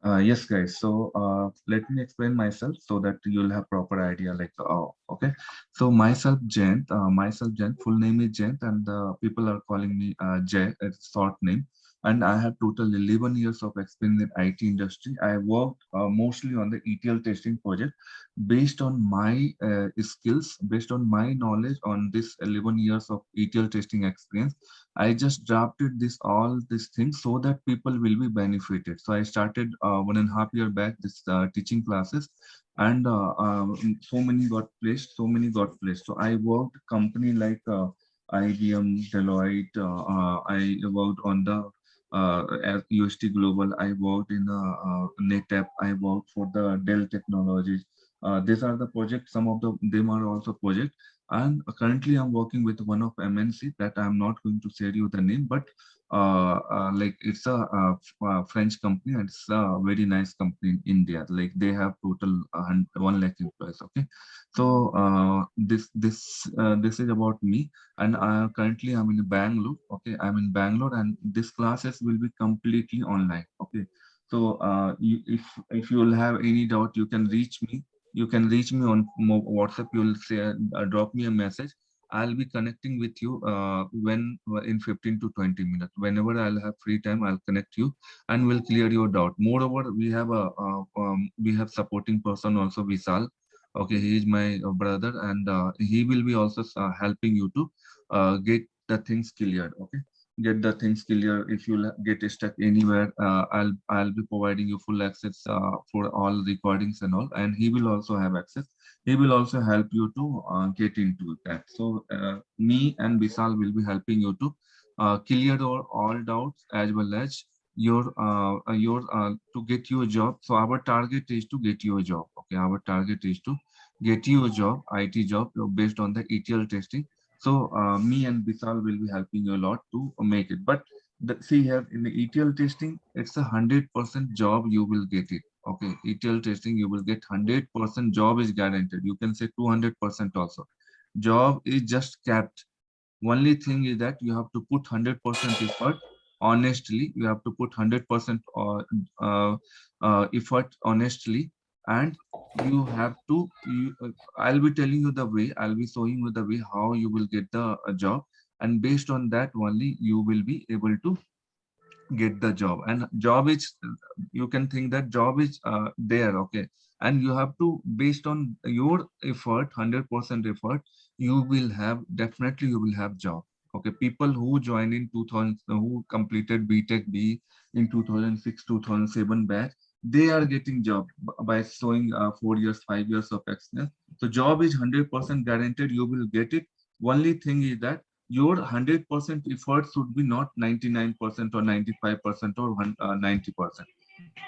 Yes, guys. So let me explain myself so that you'll have proper idea. Like, oh, okay. So myself Jent. Full name is Jent, and people are calling me Jay. It's short name. And I have total 11 years of experience in IT industry. I worked mostly on the ETL testing project, based on my skills, based on my knowledge on this 11 years of ETL testing experience. I just drafted this all these things so that people will be benefited. So I started 1.5 year back this teaching classes, and so many got placed, so many got placed. So I worked company like IBM, Deloitte. I worked on the as UST Global. I worked in NetApp. I worked for the Dell Technologies. These are the projects. Some of them are also projects, and currently I'm working with one of MNC that I'm not going to share you the name, but like it's a, French company, and it's a very nice company in India. Like they have total 1 lakh employees. Okay, so this is about me, and currently I'm in Bangalore. Okay, I'm in Bangalore, and this classes will be completely online. Okay, so if you will have any doubt, you can reach me. You can reach me on WhatsApp. You'll say, drop me a message. I'll be connecting with you when in 15 to 20 minutes. Whenever I'll have free time, I'll connect you and we'll clear your doubt. Moreover, we have supporting person also, Visal. Okay, he is my brother, and he will be also helping you to get the things cleared. Okay, get the things clear. If you get stuck anywhere, I'll be providing you full access for all recordings and all, and he will also have access. He will also help you to get into that. So me and Bisal will be helping you to clear all doubts, as well as your to get you a job. So our target is to get you a job. Okay, our target is to get you a job, IT job, based on the ETL testing. So me and Bisal will be helping you a lot to make it. But see here in the ETL testing, it's 100% job you will get it. Okay, ETL testing you will get 100% job is guaranteed. You can say 200% also. Job is just capped. Only thing is that you have to put 100% effort honestly. You have to put 100% effort honestly, and you have to. I'll be telling you the way. I'll be showing you the way how you will get the job, and based on that only you will be able to get the job. And job is, you can think that job is there. Okay, and you have to, based on your effort, 100% effort, you will have, definitely you will have job. Okay, people who join in 2000, who completed BTech B in 2006 2007 batch, they are getting job by showing 4 years 5 years of experience. So job is 100% guaranteed, you will get it. Only thing is that your 100% effort should be not 99% or 95% or 90%.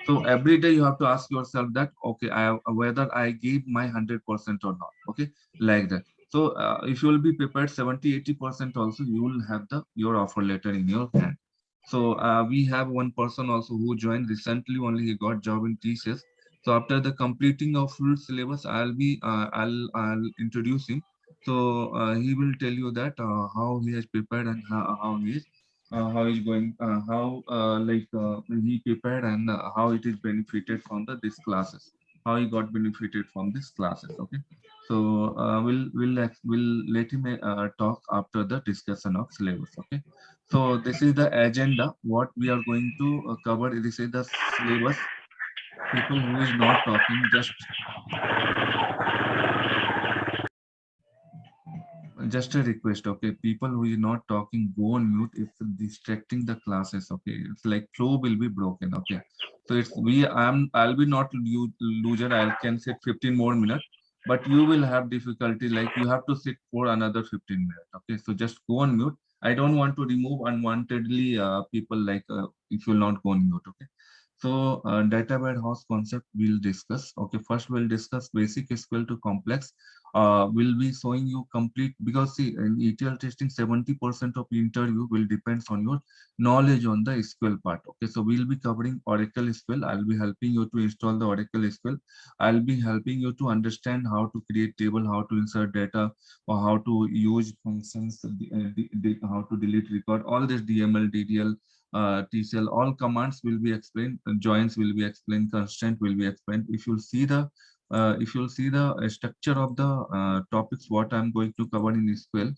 So every day you have to ask yourself that, okay, whether I gave my 100% or not. Okay, like that. So if you will be prepared 70-80% also, you will have the your offer letter in your hand. So we have one person also who joined recently, only he got job in TCS. So after the completing of full syllabus, I'll introduce him. So he will tell you that how he has prepared, and how he's going, how he prepared, and how it is benefited from this classes, how he got benefited from these classes. Okay, so we'll let him talk after the discussion of syllabus. Okay, so this is the agenda. What we are going to cover. This is the syllabus. People who is not talking, just a request. Okay, people who is not talking, go on mute. It's distracting the classes. Okay, it's like flow will be broken. Okay, so it's we. I'll be not loser. I can sit 15 more minutes, but you will have difficulty. Like you have to sit for another 15 minutes. Okay, so just go on mute. I don't want to remove unwantedly people, like if you'll not go on mute. Okay. So data warehouse concept we'll discuss. Okay, first we'll discuss basic SQL to complex. Will be showing you complete, because see, in ETL testing 70% of interview will depends on your knowledge on the SQL part. Okay, so we'll be covering Oracle SQL. I'll be helping you to install the Oracle SQL. I'll be helping you to understand how to create table, how to insert data, or how to use functions, how to delete record, all this DML DDL, TCL, all commands will be explained, joins will be explained, constraint will be explained. If you'll see the structure of the topics what I'm going to cover in SQL.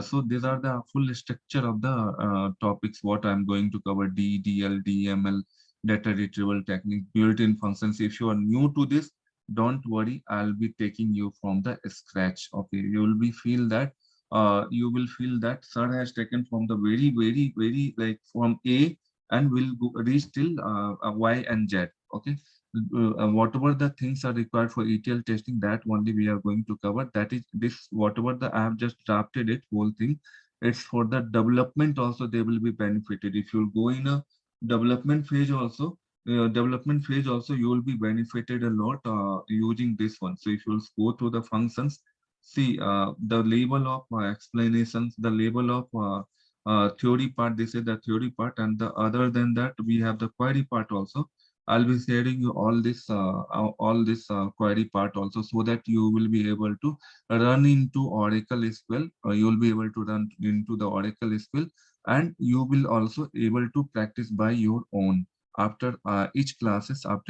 So these are the full structure of the topics what I'm going to cover: DDL, DML, data retrieval technique, built-in functions. If you are new to this, don't worry, I'll be taking you from the scratch. Okay, you will feel that sir has taken from the very like from A and will reach till Y and Z. Okay, whatever the things are required for ETL testing, that only we are going to cover. That is this whatever the I have just drafted it whole thing. It's for the development also they will be benefited. If you'll go in a development phase also you will be benefited a lot using this one. So if you'll go through the functions, see the level of explanations, the level of theory part. This is the theory part, and the other than that we have the query part also. I'll be sharing you all this query part also, so that you will be able to run into Oracle SQL. You will be able to run into the Oracle SQL, and you will also able to practice by your own after each classes. I'll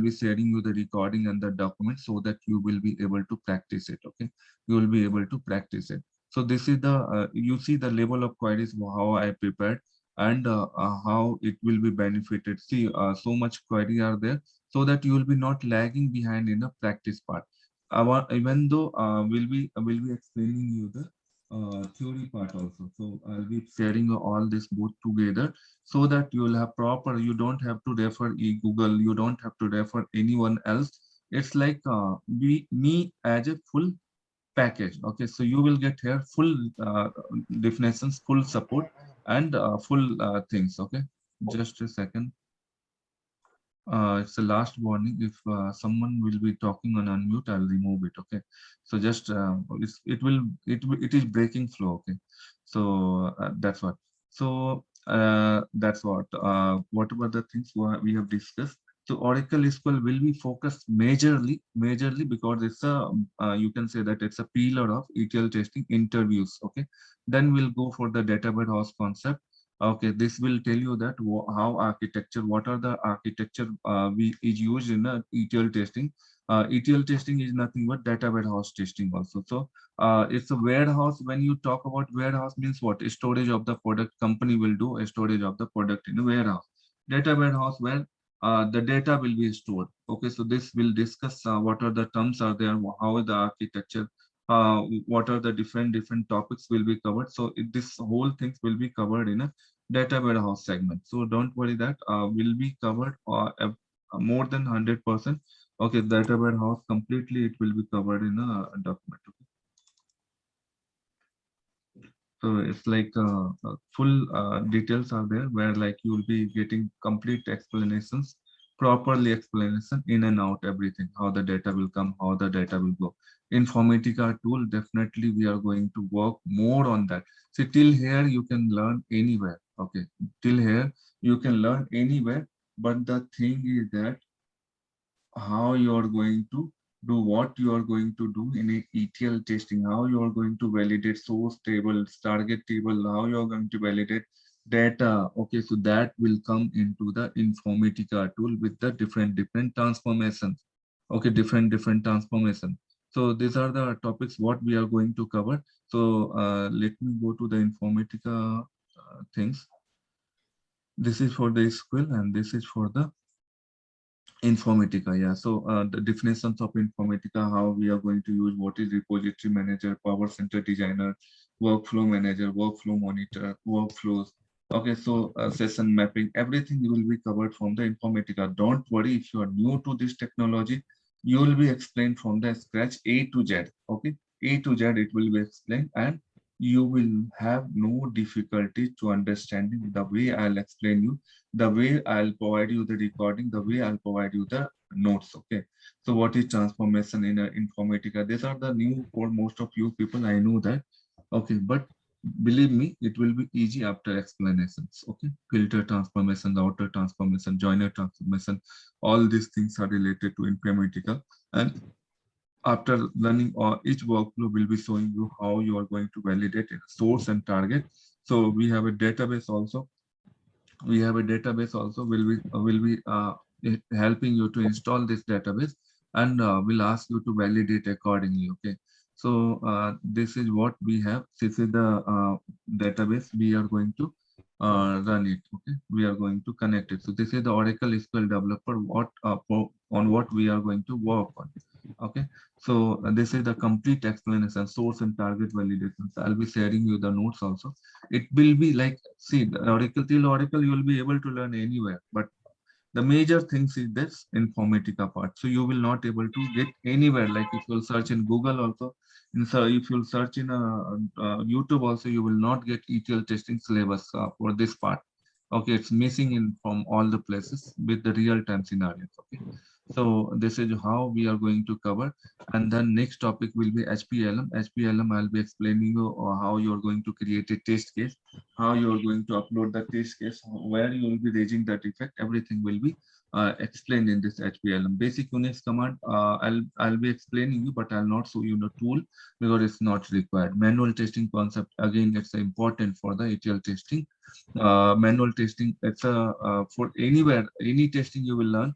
be sharing you the recording and the document, so that you will be able to practice it. Okay, you will be able to practice it. So this is the you see the level of queries how I prepared, and how it will be benefited. See, so much query are there, so that you will be not lagging behind in the practice part. Even though will be explaining you the theory part also. So I'll be sharing all this both together, so that you will have proper. You don't have to refer Google. You don't have to refer anyone else. It's like me as a full package. Okay, so you will get here full definitions, full support, and full things. Okay, just a second. It's the last warning. If someone will be talking on unmute, I'll remove it. Okay, so just it is breaking flow. Okay, so that's what. So that's what. Whatever the things we have discussed. So Oracle SQL will be focused majorly because it's a you can say that it's a pillar of ETL testing interviews. Okay, then we'll go for the data warehouse concept. Okay, this will tell you that how architecture, what are the architecture we is used in ETL testing. ETL testing is nothing but data warehouse testing also. So it's a warehouse. When you talk about warehouse, means what? Storage of the product. Company will do a storage of the product in a warehouse. Data warehouse where the data will be stored. Okay, so this will discuss what are the terms are there, how is the architecture, what are the different topics will be covered. So this whole things will be covered in a data warehouse segment. So don't worry, that will be covered more than 100%. Okay, data warehouse completely it will be covered in a document. Okay. So it's like full details are there, where like you will be getting complete explanations, properly explanation in and out everything, how the data will come, how the data will go. Informatica tool, definitely we are going to work more on that. See, till here you can learn anywhere. Okay, till here you can learn anywhere, but the thing is that how you are going to do, what you are going to do in a ETL testing, how you are going to validate source tables, target table, how you are going to validate data. Okay, so that will come into the Informatica tool with the different transformations. Okay, different transformation. So these are the topics what we are going to cover. So let me go to the Informatica things. This is for the SQL and this is for the Informatica, yeah. So the definitions of Informatica, how we are going to use, what is repository manager, power center designer, workflow manager, workflow monitor, workflows. Okay, so session mapping, everything will be covered from the Informatica. Don't worry, if you are new to this technology, you will be explained from the scratch A to Z. Okay, A to Z it will be explained, and you will have no difficulty to understanding the way I'll explain you, the way I'll provide you the recording, the way I'll provide you the notes. Okay. So what is transformation in Informatica? These are the new for most of you people. I know that. Okay, but believe me, it will be easy after explanations. Okay. Filter transformation, router transformation, joiner transformation, all these things are related to Informatica. And after learning each workflow will be showing you how you are going to validate a source and target. So we have a database also. We have a database also. Will be helping you to install this database, and will ask you to validate accordingly. Okay. So this is what we have. This is the database we are going to run it. Okay, we are going to connect it. So this is the Oracle SQL developer, on what we are going to work on. Okay, so this is the complete explanation, source and target validations. I'll be sharing you the notes also. It will be like, see, the Oracle, till Oracle you will be able to learn anywhere, but the major things is this Informatica part. So you will not able to get anywhere. Like if you'll search in Google also, if you'll search in YouTube also, you will not get ETL testing syllabus for this part. Okay, it's missing in from all the places with the real time scenarios. Okay, so this is how we are going to cover. And then next topic will be HPLM. HPLM, I'll be explaining you how you are going to create a test case, how you are going to upload the test case, where you will be raising that effect. Everything will be explained in this HPLM. Basic Unix command, I'll be explaining you, but I'll not show you the tool because it's not required. Manual testing concept, again, it's important for the ETL testing. Manual testing, it's for anywhere, any testing you will learn.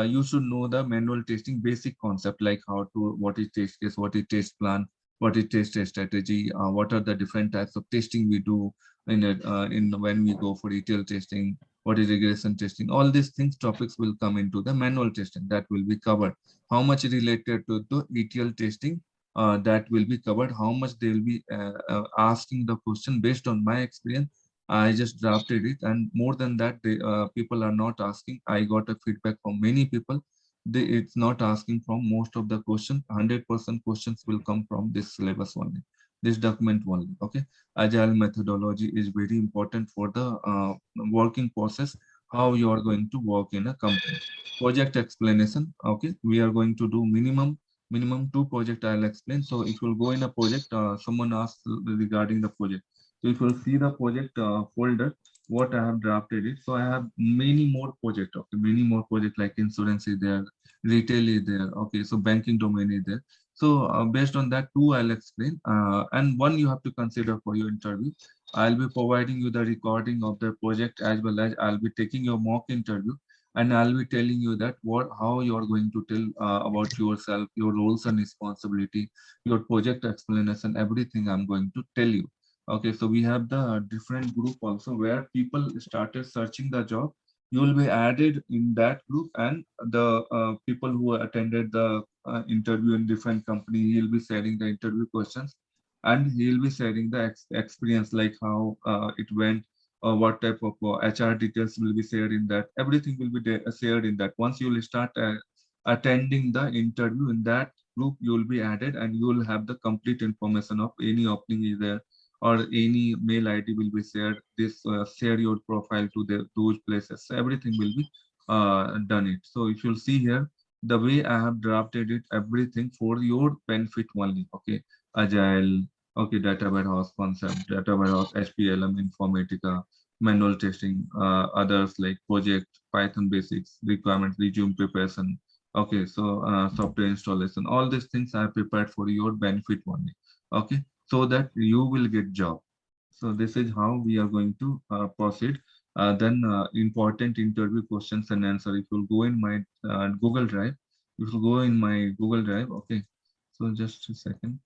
You should know the manual testing basic concept, like how to, what is test case, what is test plan, what is test strategy, what are the different types of testing we do in when we go for ETL testing, what is regression testing. All these things, topics will come into the manual testing, that will be covered. How much related to the ETL testing, that will be covered. How much they will be asking the question based on my experience. I just drafted it, and more than that, people are not asking. I got a feedback from many people. It's not asking from most of the questions. 100% questions will come from this syllabus only, this document only. Okay, agile methodology is very important for the working process. How you are going to work in a company. Project explanation. Okay, we are going to do minimum two project. I'll explain. So if you'll go in a project, someone asks regarding the project. So if you see the project folder, what I have drafted it. So I have many more project. Okay, many more project, like insurance is there, retail is there. Okay, so banking domain is there. So based on that, two I'll explain. And one you have to consider for your interview. I'll be providing you the recording of the project, as well as I'll be taking your mock interview, and I'll be telling you that how you are going to tell about yourself, your roles and responsibility, your project explanation, everything I'm going to tell you. Okay, so we have the different group also, where people started searching the job. You will be added in that group, and the people who attended the interview in different company, he'll be sharing the interview questions, and he'll be sharing the experience, like how it went, or what type of HR details will be shared in that. Everything will be shared in that. Once you will start attending the interview in that group, you will be added, and you will have the complete information of any opening is there, or any mail ID will be shared. This share your profile to those places. So everything will be done it. So if you'll see here, the way I have drafted it, everything for your benefit only. Okay, agile. Okay, data warehouse concept, data warehouse, HPLM, Informatica, manual testing, others like project, Python basics, requirement, resume preparation. Okay, so software installation, all these things I prepared for your benefit only. Okay, so that you will get job. So this is how we are going to proceed. Then important interview questions and answer. If you go in my Google Drive, if you go in my Google Drive, okay. So just a second.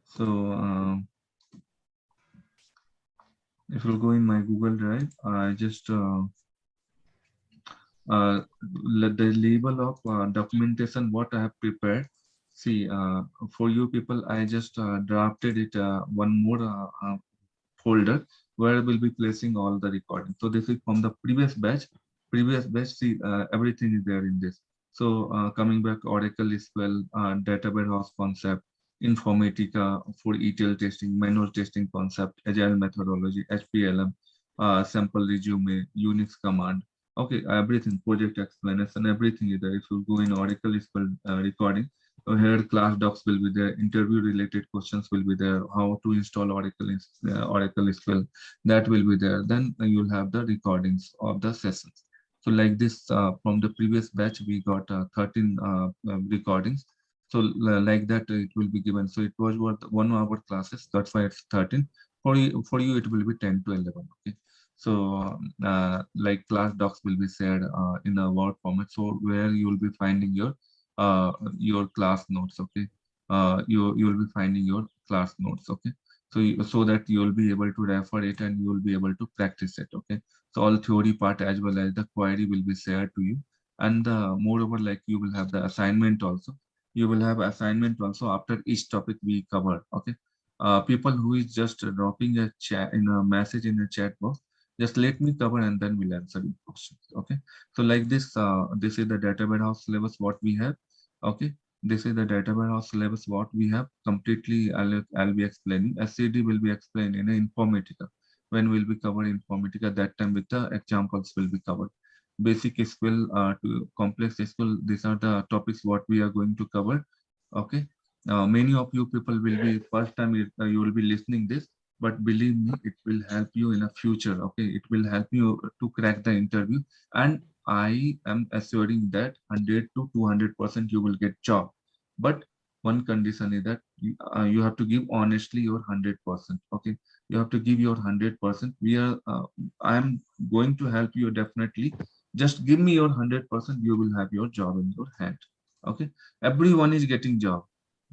So if you go in my Google Drive, I just the label of documentation what I have prepared. See, for you people, I just drafted it one more folder where we'll be placing all the recording. So this is from the previous batch. Previous batch, see, everything is there in this. So coming back, Oracle SQL, data warehouse concept, Informatica for ETL testing, manual testing concept, agile methodology, HPLM, sample resume, Unix command. Okay, everything, project explanation, everything is there. If you go in Oracle SQL recording, here class docs will be there, interview related questions will be there, how to install Oracle SQL, that will be there. Then you'll have the recordings of the sessions. So like this, from the previous batch, we got 13 recordings. So like that, it will be given. So it was what 1 hour classes. That's why it's 13. For you it will be 10 to 11. Okay, so like class docs will be shared in a word format, so where you will be finding your class notes. Okay, you will be finding your class notes. Okay, so that you will be able to refer it and you will be able to practice it. Okay, so all theory part as well as the query will be shared to you. And moreover, like you will have the assignment also. You will have assignment also after each topic we cover. Okay, people who is just dropping a chat in a message in a chat box, just let me cover and then we'll answer your questions. Okay, so like this is the data warehouse syllabus what we have. Okay, this is the data warehouse syllabus what we have completely. I'll be explaining. SCD will be explained in Informatica. When we'll be covering Informatica, that time with the examples will be covered. Basic SQL to complex SQL, these are the topics what we are going to cover. Okay, many of you people will be first time you will be listening this, but believe me, it will help you in a future. Okay, it will help you to crack the interview, and I am assuring that 100 to 200% you will get job. But one condition is that you have to give honestly your 100%. Okay, you have to give your 100%. I am going to help you definitely. Just give me your 100%. You will have your job in your hand. Okay, everyone is getting job.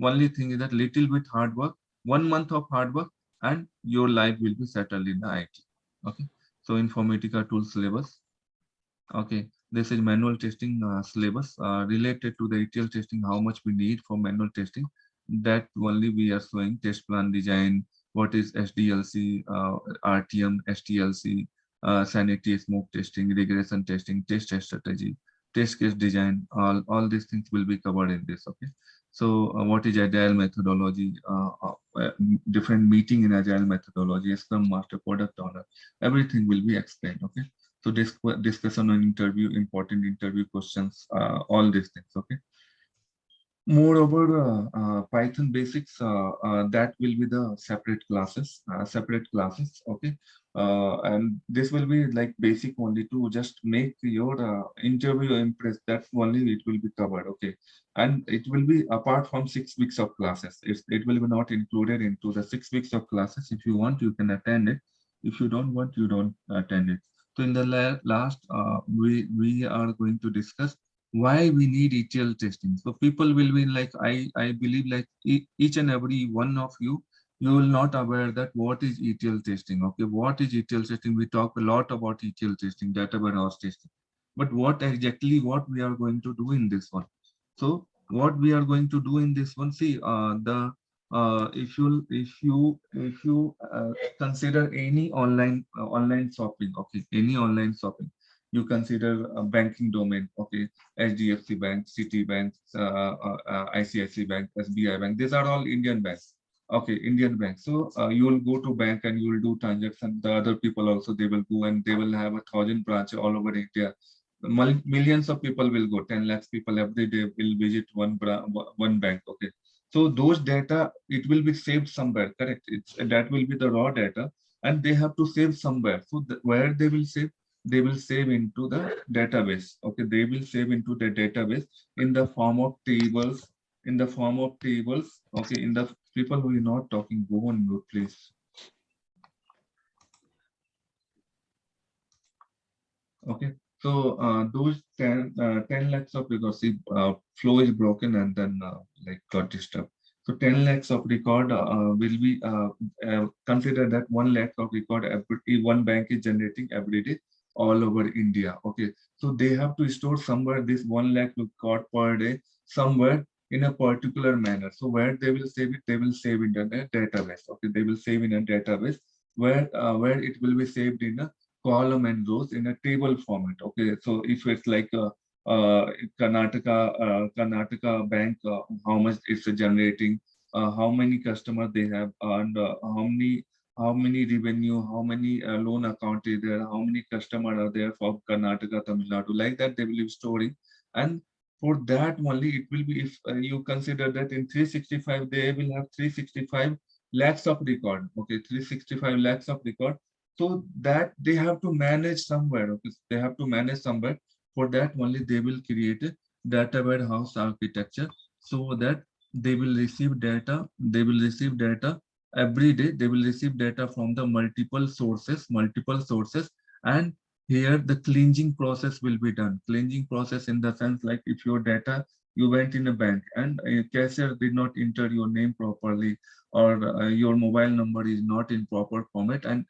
Only thing is that little bit hard work, 1 month of hard work, and your life will be settled in the IT. Okay, so Informatica tool syllabus. Okay, this is manual testing syllabus related to the ETL testing. How much we need for manual testing? That only we are showing test plan design. What is SDLC, RTM, STLC, sanity smoke testing, regression testing, test strategy, test case design. All these things will be covered in this. Okay. So what is agile methodology? Different meeting in agile methodology, Scrum Master, product owner. Everything will be explained. Okay, so discussion on interview, important interview questions, all these things. Okay. Moreover, Python basics, that will be the separate classes, Okay. And this will be like basic only to just make your interview impress. That's only it will be covered. Okay. And it will be apart from 6 weeks of classes. It will be not included into the 6 weeks of classes. If you want, you can attend it. If you don't want, you don't attend it. So in the last, we are going to discuss why we need ETL testing. So people will be like, I believe like each and every one of you will not aware that what is ETL testing. Okay, what is ETL testing? We talk a lot about ETL testing, data warehouse testing, but what we are going to do in this one? So what we are going to do in this one? See, the if you consider any online shopping, okay, any online shopping, you consider a banking domain, okay, HDFC Bank, Citibank, ICICI Bank, SBI Bank. These are all Indian banks. Okay, Indian banks. So you will go to bank and you will do transaction. The other people also they will go and they will have 1,000 branches all over India. Millions of people will go. 10 lakhs people every day will visit one bank. Okay, so those data it will be saved somewhere. Correct. That will be the raw data, and they have to save somewhere. So where they will save into the database. Okay, they will save into the database in the form of tables, okay, in the people who are not talking, go on mute, please. Okay, so those 10 lakhs of records, see, flow is broken and then like got disturbed. So 10 lakhs of record will be consider that 1 lakh of record one bank is generating every day all over India. Okay, so they have to store somewhere this 1 lakh record per day somewhere in a particular manner. So where they will save it, they will save it in a database. Okay, they will save in a database where it will be saved in a column and rows in a table format. Okay, so if it's like a Karnataka Bank, how much it's generating, how many customers they have, and how many revenue, how many loan account is there, how many customers are there for Karnataka, Tamil Nadu, like that they will be storing. And for that only it will be, if you consider that in 365 they will have 365 lakhs of record. Okay, 365 lakhs of record, so that they have to manage somewhere. Okay, they have to manage somewhere. For that only they will create a data warehouse architecture, so that they will receive data every day they will receive data from the multiple sources, and here the cleansing process will be done. Cleansing process in the sense like if your data, you went in a bank and a cashier did not enter your name properly, or your mobile number is not in proper format, and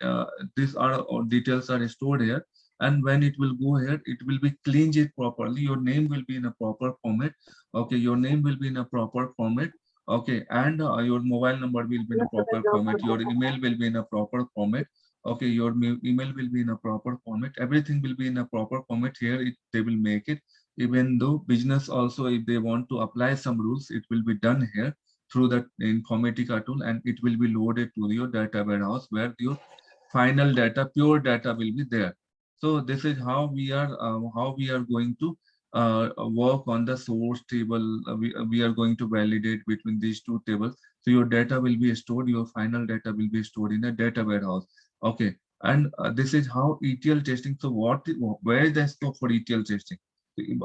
these are details are stored here, and when it will go here, it will be cleaned it properly. Your name will be in a proper format. Okay, your name will be in a proper format. Okay, and your mobile number will be in a proper format. Your email will be in a proper format. Okay, your email will be in a proper format. Everything will be in a proper format. Here, they will make it. Even though business also, if they want to apply some rules, it will be done here through the Informatica tool, and it will be loaded to your data warehouse where your final data, pure data will be there. So this is how we are going to work on the source table. We are going to validate between these two tables. So your data will be stored, your final data will be stored in a data warehouse. Okay, and this is how ETL testing. So where is the scope for ETL testing?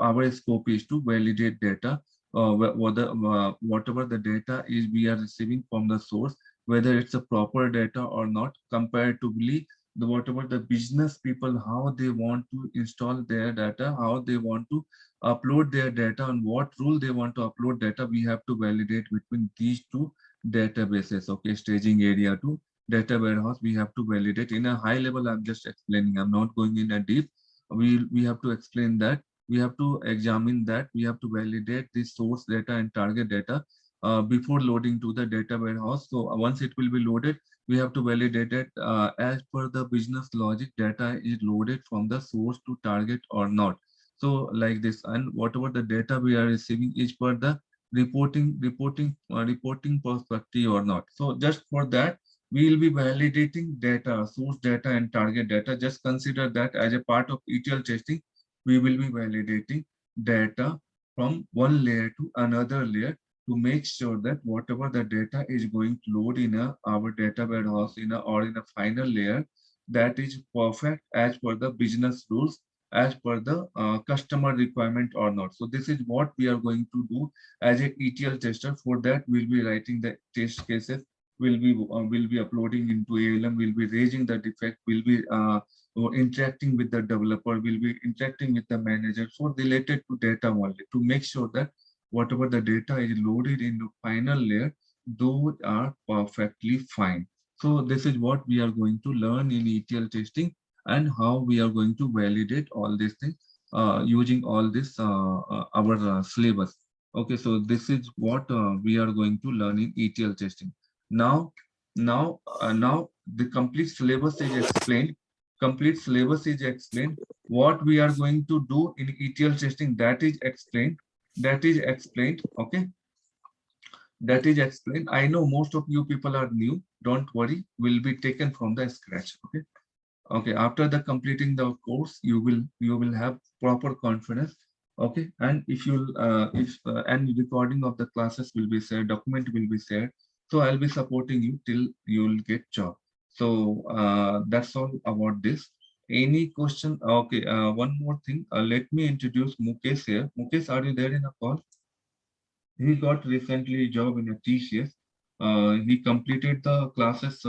Our scope is to validate data, whatever the data is we are receiving from the source, whether it's a proper data or not, comparatively whatever the business people, how they want to install their data, how they want to upload their data, and what rule they want to upload data, we have to validate between these two databases. Okay, staging area to data warehouse, we have to validate in a high level. I'm just explaining, I'm not going in a deep. We have to explain that, we have to examine that, we have to validate the source data and target data before loading to the data warehouse. So once it will be loaded, we have to validate it as per the business logic, data is loaded from the source to target or not. So like this, and whatever the data we are receiving is per the reporting perspective or not. So just for that, we will be validating data, source data and target data. Just consider that as a part of ETL testing. We will be validating data from one layer to another layer to make sure that whatever the data is going to load in our data warehouse or in a final layer, that is perfect as per the business rules, as per the customer requirement or not. So this is what we are going to do as a ETL tester. For that, we'll be writing the test cases, will be uploading into ALM, will be raising the defect, will be interacting with the developer, will be interacting with the manager for related to data only, to make sure that whatever the data is loaded in the final layer, those are perfectly fine. So this is what we are going to learn in ETL testing, and how we are going to validate all these things using all this our syllabus. Okay, so this is what we are going to learn in ETL testing. Now, now the complete syllabus is explained. Complete syllabus is explained. What we are going to do in ETL testing, that is explained. That is explained. Okay, that is explained. I know most of you people are new. Don't worry, will be taken from the scratch. Okay. Okay, after the completing the course, you will have proper confidence. Okay, and if you if and recording of the classes will be shared, document will be shared. So I'll be supporting you till you'll get job. So that's all about this. Any question? Okay, one more thing. Let me introduce Mukesh here. Mukesh, are you there in a call? He got recently a job in a TCS. He completed the classes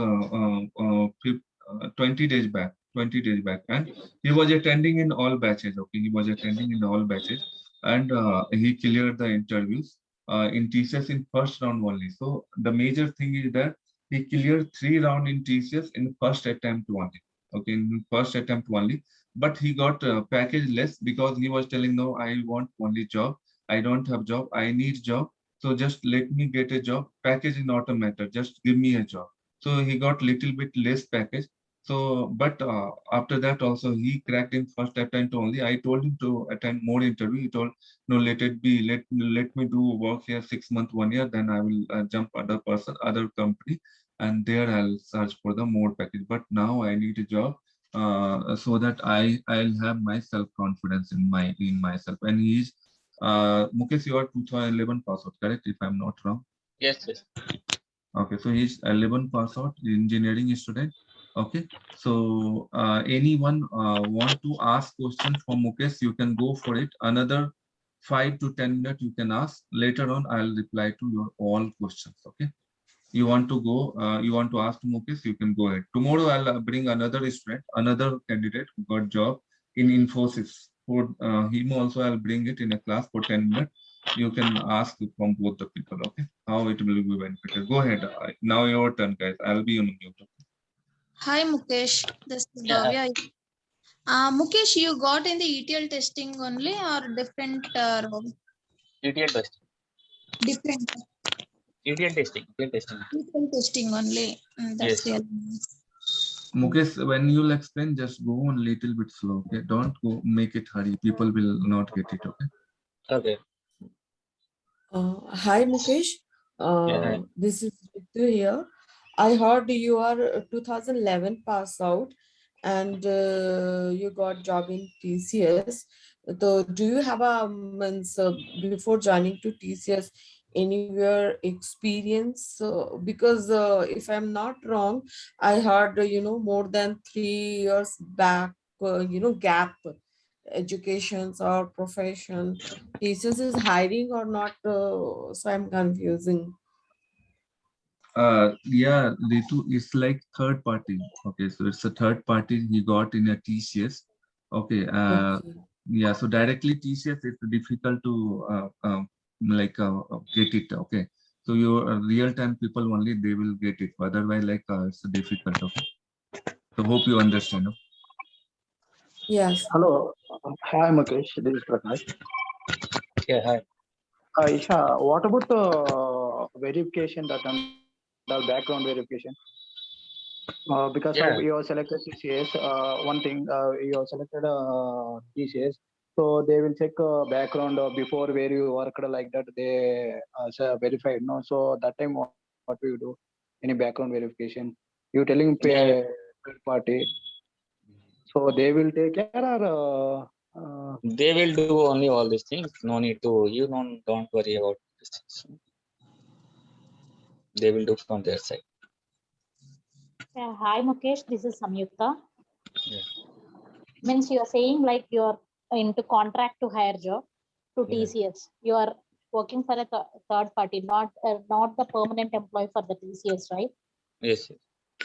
20 days back. 20 days back, and he was attending in all batches. Okay, he was attending in all batches, and he cleared the interviews in TCS in first round only. So the major thing is that he cleared 3 rounds in TCS in first attempt only. Okay, in first attempt only, but he got package less because he was telling, no, I want only job, I don't have job, I need job. So just let me get a job. Package is not a matter. Just give me a job. So he got little bit less package. So, but after that also he cracked in first attempt only. I told him to attend more interview. He told, no, let it be. Let me do work here 6 months, 1 year. Then I will jump other company, and there I'll search for the more package. But now I need a job so that I'll have my self confidence in myself. And he's Mukesh, you are 2011 pass out, correct? If I'm not wrong. Yes, yes. Okay, so he's 11 pass out, engineering student. Okay, so anyone want to ask question from Mukesh, you can go for it. Another 5 to 10 minutes you can ask. Later on, I'll reply to your all questions. Okay. You want to go, you want to ask Mukesh, you can go ahead. Tomorrow I'll bring another student, another candidate who got job in Infosys. For him also I'll bring it in a class for 10 minutes. You can ask from both the people, okay? How it will be benefited. Go ahead. Now your turn, guys. I'll be on mute. Okay? Hi Mukesh, this is Yeah, hi. Bhavya. Mukesh, you got in the ETL testing only or different role? ETL testing. Different ETL testing. ETL testing. ETL testing only. That's Yes. really nice. Mukesh, when you'll explain, just go on little bit slow, okay? Don't go make it hurry. People will not get it, okay? Okay. Hi Mukesh, Yeah, hi. this is Ritu here. I heard you are 2011 pass out and you got job in TCS. So do you have a means before joining to TCS anywhere experience? Because if I'm not wrong, I heard more than 3 years back, gap educations or profession. TCS is hiring or not? So I'm confusing. Yeah, Ritu is like third party. Okay, so it's a third party he got in a TCS. Okay, Okay. yeah, so directly TCS is difficult to get it. Okay, so your real time people only they will get it. Otherwise, it's difficult. Okay, so hope you understand. Okay? Yes. Hello. Hi, Mukesh. This is Prakash. Yeah, hi. Isha, what about the verification that and the background verification? Because of you Yeah. are selected TCS, one thing you are selected TCS, so they will check background before where you worked like that. They verified, no. So that time, what we do? Any background verification? You telling Yeah. third party, so they will take care or. They will do only all these things. No need to, you don't worry about these things. They will do from their side. Yeah, hi Mukesh, this is Samyukta. Yeah. Means you are saying like you are into contract to hire job to Yeah. TCS. You are working for a third party, not the permanent employee for the TCS, right? Yes. Yes.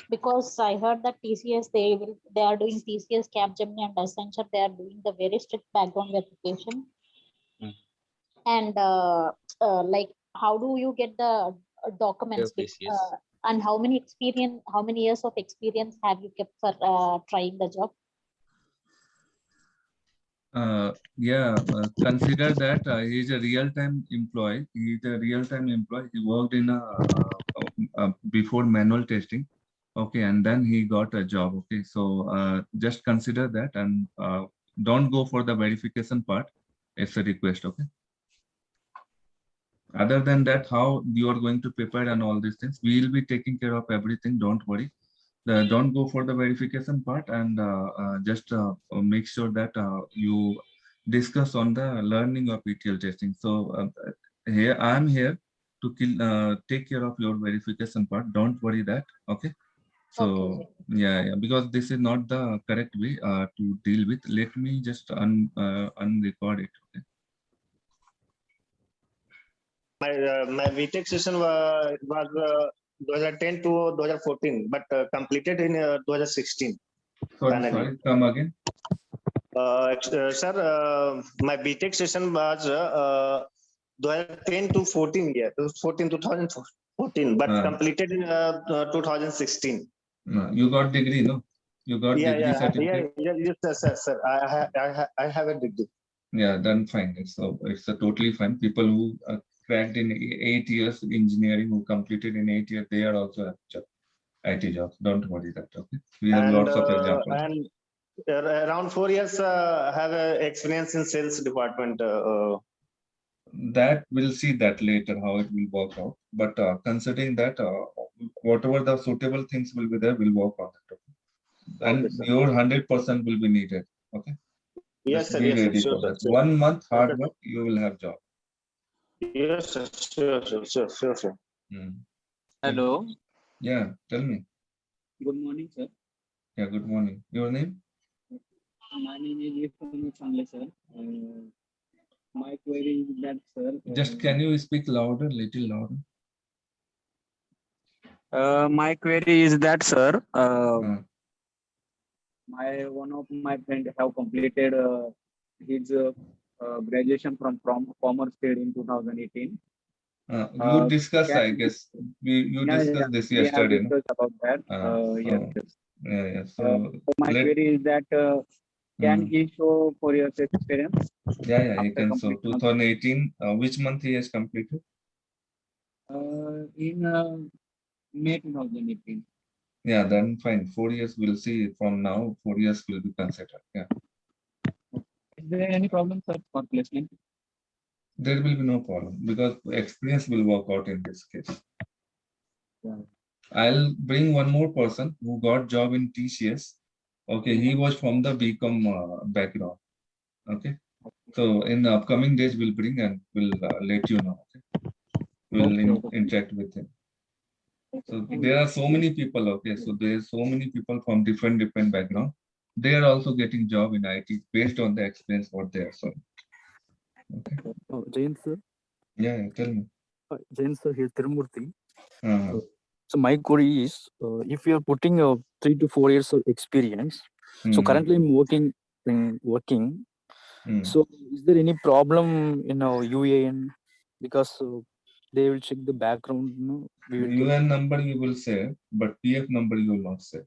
Because I heard that TCS they are doing TCS, Capgemini and Accenture. They are doing the very strict background verification. Mm. And like how do you get the documents? TCS. And how many years of experience have you kept for trying the job? Yeah, consider that he's a real-time employee. He's a real-time employee. He worked in a before manual testing. Okay, and then he got a job. Okay, so just consider that and don't go for the verification part. It's a request. Okay. Other than that, how you are going to prepare and all these things, we will be taking care of everything. Don't worry. Don't go for the verification part and just make sure that you discuss on the learning of ETL testing. So here I am here to take care of your verification part. Don't worry that. Okay. Okay. So yeah, because this is not the correct way to deal with. Let me just unrecord it. Okay. My VTech session was 2010 to 2014, but completed in 2016. Sorry, Finally, sorry. Come again. sir, my BTech session was 2010 to 14 year, 2014, but Uh, completed in 2016. you got degree, no? You got degree certificate. Yes, sir. I have a degree. Yeah, then fine. It's a totally fine. People who cracked in 8 years engineering, who completed in 8 years, they are also have IT jobs. Don't worry that. Okay, we have And lots of examples. around 4 years, have experience in sales department. That we'll see that later how it will work out. But considering that, whatever the suitable things will be there, we'll work on it. Okay? Okay, And sir. your 100% will be needed. Okay, Yes, just sir. be Yes, sir. ready Sure, for sir. that. Sure. 1 month hard Okay, work, you will have job. yes, sir. Sure. Hmm. Hello. Yeah, tell me. Good morning, sir. Yeah, good morning. Your name? My name is Changle, sir. My query is that, sir. Just can you speak louder, little louder? My query is that, sir, Uh, one of my friend have completed his graduation from Commerce State in 2018. you Uh, discussed, can I he, guess, you yeah, yeah, yeah, discussed this we have yesterday, no? discussed about that. Yes, So yes. yeah, yeah. Uh, So so my let query is that can mm, he show 4 years experience yeah, yeah, you after can. So completion of the 2018, which month he has completed? in May 2018? Yeah, then fine. 4 years we'll see from now. 4 years will be considered. Yeah, Is there any problem, sir, for placement? there will be no problem because experience will work out in this case. Yeah. I'll bring one more person who got job in TCS. Okay, he was from the BCom background. Okay, so in the upcoming days we'll bring and we'll let you know. Okay, we'll Okay, okay. interact with him. Okay, So thank there you. are so many people. Okay, so there's so many people from different background. They are also getting job in IT based on the experience what they are. So okay, Jain sir, yeah, tell me. Jain sir, here Tirumurthy. Uh, So my query is, if you are putting 3 to 4 years of experience, so hmm, currently I'm working. hmm. So is there any problem in our UAN? Because they will check the background. We will get. UN number you will say, but PF number you will not say.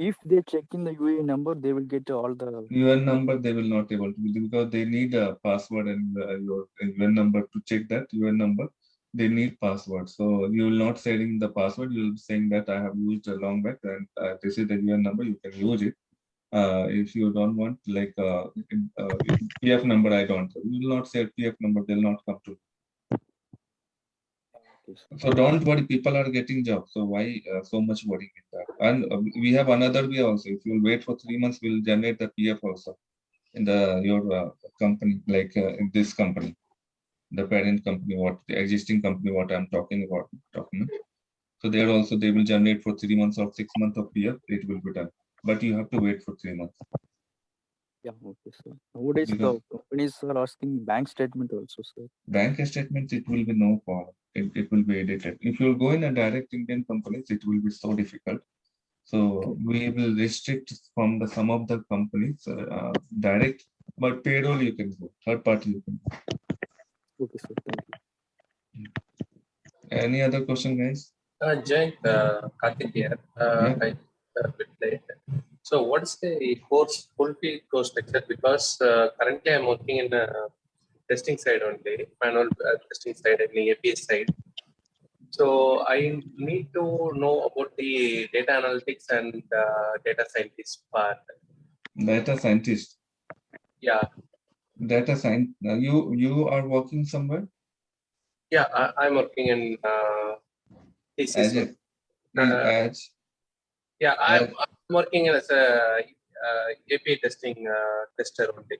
If they check in the UAN number, they will get all the. UN number they will not able to because they need a password and your UN number to check that UN number. They need password. So you will not saying the password. You will be saying that I have used a long back and this is the UN number. You can use it. If you don't want like PF number, I don't. You will not say PF number. They'll not come to. So don't worry, people are getting jobs. So why so much worrying in that? And we have another way also. If you wait for 3 months, we'll generate the PF also in the your company, like in this company, the parent company, what the existing company, what I'm talking about, talking. So there also they will generate for 3 months or 6 months of PF. It will be done, but you have to wait for 3 months Yeah, okay, sir. Nowadays, because the companies are asking bank statement also, sir. bank statements it will be no problem. It will be edited. If you go in a direct Indian companies, it will be so difficult. So we will restrict from the some of the companies direct, but payroll you can go, third party you can go. Okay, sir. Thank you. Any other question, guys? Jay, Karthik here. Yeah. I a bit late. So, what's the full field course structure? Because currently I'm working in testing side only, manual testing side and the APS side. So, I need to know about the data analytics and data scientist part. Data scientist. Yeah, Data science. You are working somewhere yeah, I'm working in as thesis. a Uh, yeah, as I'm working as a API testing tester only.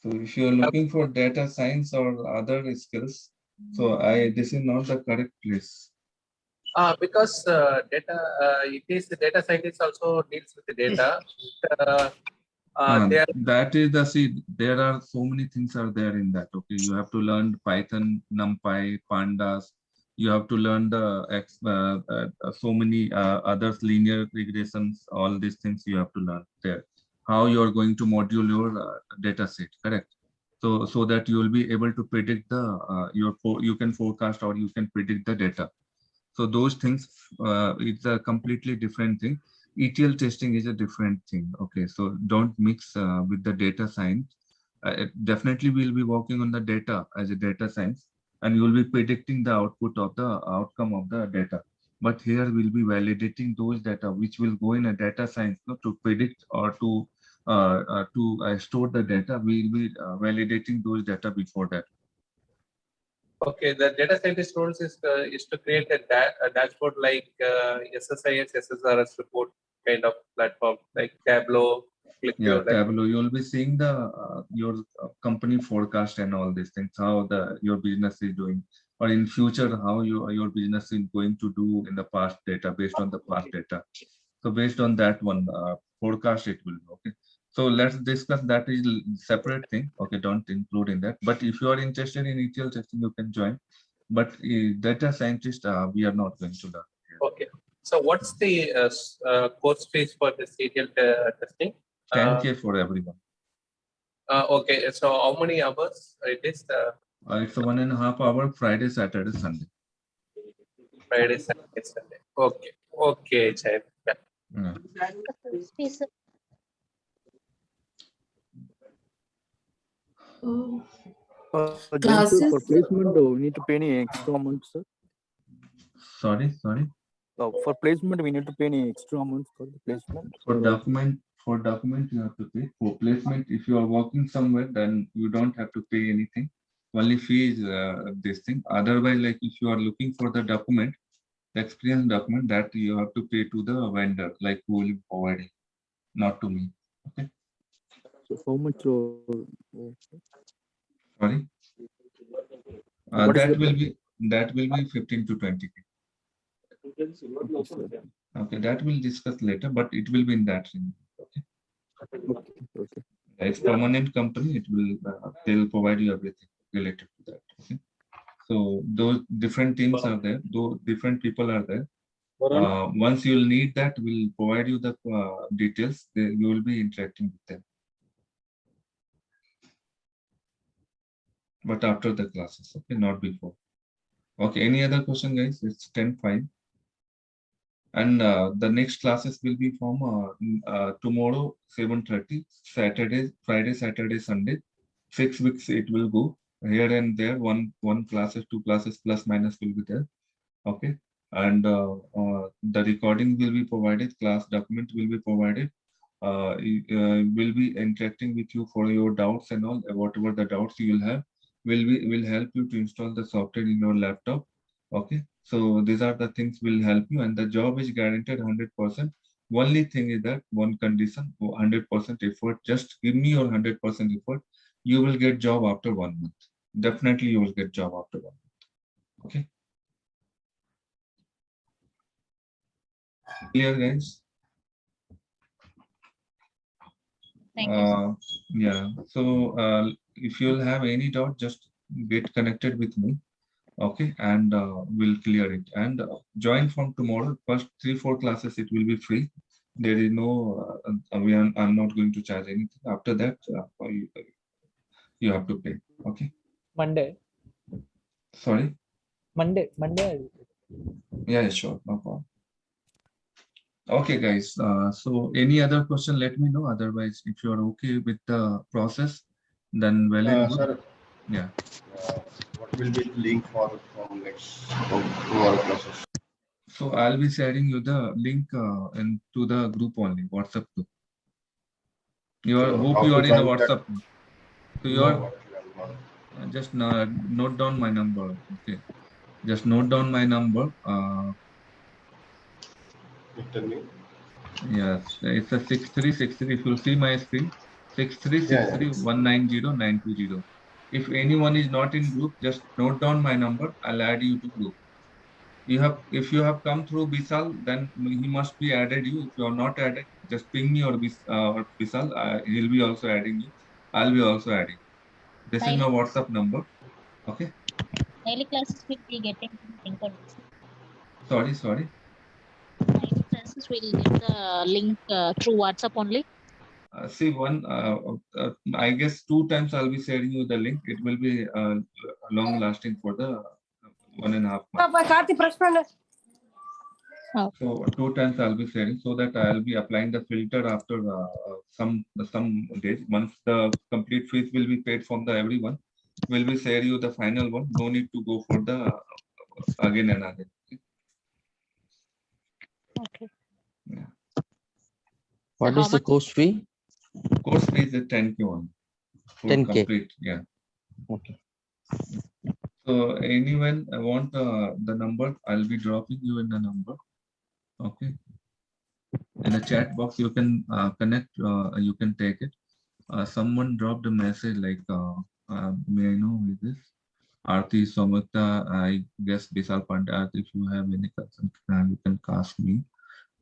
so if you are looking for data science or other skills, so this is not the correct place. Because data, it is the data scientist also deals with the data. They are That is the see. There are so many things are there in that. Okay, you have to learn Python, NumPy, Pandas. You have to learn the so many others linear regressions. All these things you have to learn there. How you are going to module your data set, correct? So that you will be able to predict the you can forecast or you can predict the data. So those things, it's a completely different thing. ETL testing is a different thing. Okay, so don't mix with the data science. Definitely, we'll be working on the data as a data science, and you will be predicting the output of the outcome of the data. But here we'll be validating those data which will go in a data science, no, to predict or to store the data. We'll be validating those data before that. okay. The data scientist roles is to create a dashboard like SSIS, SSRS report kind of platform like Tableau, Yeah, ClickView. Like Tableau. You'll be seeing the your company forecast and all these things, how the your business is doing, or in future how your business is going to do in the past data based on the past data. So based on that one forecast, it will be okay. So let's discuss that is separate thing. Okay, don't include in that. But if you are interested in ETL testing, you can join. but data scientist, we are not going to learn here. Okay. So what's the course fees for this ETL testing? 10K for everyone. Okay. So how many hours it is? It's a 1.5 hour, Friday, Saturday, Sunday. Friday, Saturday, Sunday. Okay. Okay, Jay. Yeah. Yeah. Fees, James, Classes? for placement, we need to pay any extra amount, sir? Sorry. For placement, we need to pay any extra amount for the placement? For document, you have to pay. For placement, if you are working somewhere, then you don't have to pay anything. Only fee is this thing. Otherwise, like if you are looking for the document, the experience document, that you have to pay to the vendor, like who will be providing, not to me. Okay. So how much? Sorry. What is That will be 15 to 20K. Okay, that we'll discuss later, but it will be in that range. Okay. Okay. It's permanent company. It will they'll provide you everything related to that. Okay. So those different teams are there. Those different people are there. Once you'll need that, we'll provide you the details. You will be interacting with them. But after the classes, okay, not before. Okay. Any other question, guys? It's 10:05. And the next classes will be from tomorrow 7:30, Friday, Saturday, Sunday. 6 weeks it will go here and there. One classes, 2 classes plus minus will be there. Okay. And the recording will be provided. Class document will be provided. Will be interacting with you for your doubts and all. Whatever the doubts you will have, will help you to install the software in your laptop. Okay, so these are the things will help you, and the job is guaranteed 100%. Only thing is that one condition, 100% effort. Just give me your 100% effort. You will get job after 1 month. Definitely, you will get job after 1 month. Okay. Clear, guys? thank you. Yeah. So if you'll have any doubt, just get connected with me. Okay, and we'll clear it. And join from tomorrow. First 3-4 classes, it will be free. There is no, I'm not going to charge anything. After that, you have to pay. Okay. Monday. Sorry. Monday. Yeah, sure, no problem. Okay, guys. So any other question, let me know. Otherwise, if you are okay with the process, then well and good. Sir, yeah. What will be the link for from next tomorrow classes? So I'll be sharing you the link into the group only, WhatsApp group. Hope you are in a WhatsApp group. So you are just note down my number. Okay, just note down my number. Tell me. Yes, it's a 6363. If you see my screen, 6363190920. If anyone is not in group, just note down my number. I'll add you to group. If you have come through Bisal, then he must be added you. If you are not added, just ping me or Bisal. He'll be also adding you. I'll be also adding. This is my WhatsApp number. Okay. Daily classes will be getting link on. Sorry. Daily classes will get the link through WhatsApp only. See, I guess 2 times I'll be sharing you the link. It will be long lasting for the 1.5 months. So 2 times I'll be sharing, so that I'll be applying the filter after some days. Once the complete fees will be paid from the everyone, will be share you the final one. No need to go for the again and again. Okay. Yeah. What is the course fee? Course fee is 10K one. 10K. Complete. Yeah. Okay. So anyone want the number, I'll be dropping you in the number. Okay. In the chat box, you can connect. You can take it. Someone dropped a message like, may I know who is this? Aarti Somata, I guess Bisal Pandya. If you have any concern, you can ask me.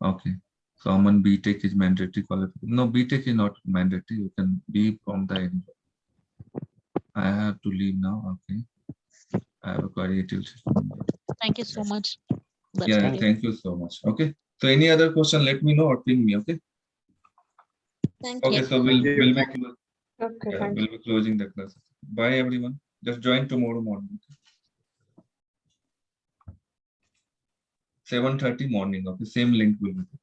Okay. So Aman BTech is mandatory qualification. No, BTech is not mandatory. You can be from the. I have to leave now. Okay. I have a query ETL. Thank you so much. That's Yeah, very thank you so much. Okay. So any other question, let me know or ping me. Okay. Thank Okay. you. So Thank you. we'll be Okay, yeah, thank we'll you. be closing the class. Bye everyone. Just join tomorrow morning. 7:30 morning. Okay. Same link will be there.